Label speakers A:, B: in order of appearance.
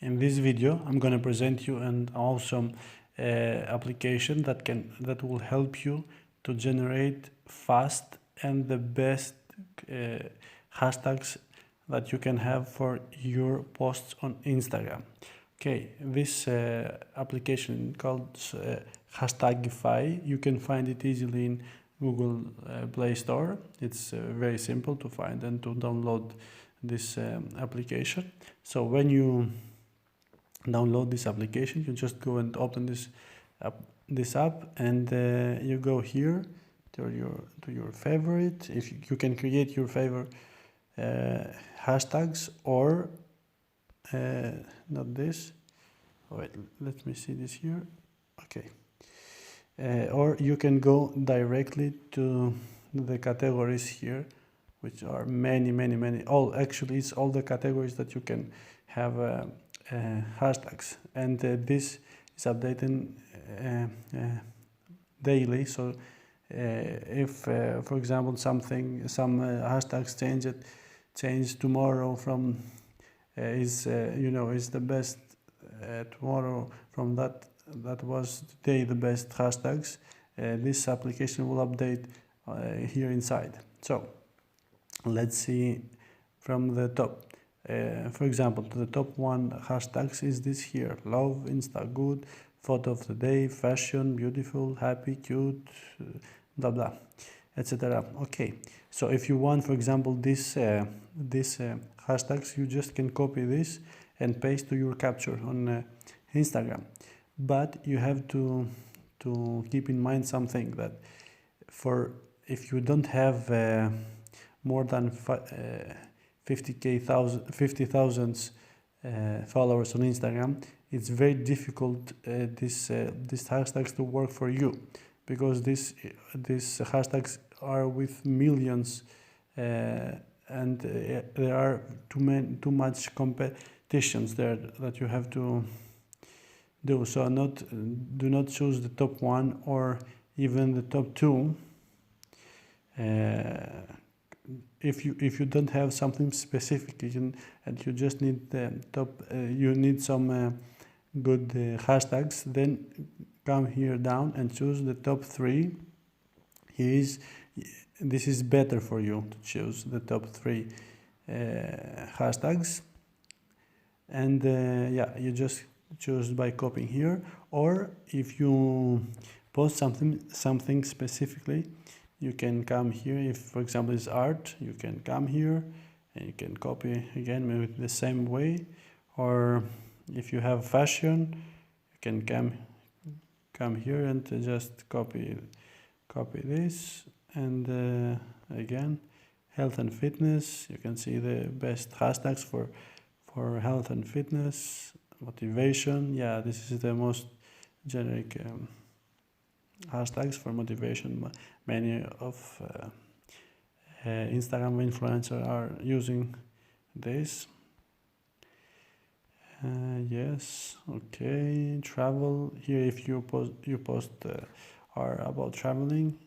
A: In this video, I'm going to present you an awesome application that will help you to generate fast and the best hashtags that you can have for your posts on Instagram. Okay, this application called Hashtagify. You can find it easily in Google Play Store. It's very simple to find and to download this application. So when you download this application, you just go and open this app, and you go here to your favorite. If you can create your favorite hashtags, or not this. Oh, wait, let me see this here. Okay. Or you can go directly to the categories here, which are many. Actually, it's all the categories that you can have hashtags, and this is updated daily. So if for example some hashtags change tomorrow from is the best tomorrow from that was today the best hashtags, this application will update here inside. So let's see from the top. For example, the top one hashtags is this here: love, insta good, photo of the day, fashion, beautiful, happy, cute, blah blah, etc. Okay, so if you want, for example, this hashtags, you just can copy this and paste to your capture on Instagram. But you have to keep in mind something, that if you don't have more than 50,000 followers on Instagram, it's very difficult these hashtags to work for you, because these hashtags are with millions, and there are too much competitions there that you have to do. So do not choose the top one or even the top two. If you don't have something specific and you just need the top, you need some good hashtags, then come here down and choose the top 3. This is better for you to choose the top 3 hashtags, and yeah, you just choose by copying here. Or if you post something specifically, you can come here. If for example it's art, you can come here and you can copy again, maybe the same way. Or if you have fashion, you can come here and just copy this. And again, health and fitness, you can see the best hashtags for health and fitness. Motivation, yeah, this is the most generic hashtags for motivation. Many of Instagram influencers are using this. Yes, okay. Travel, here if you post are about traveling,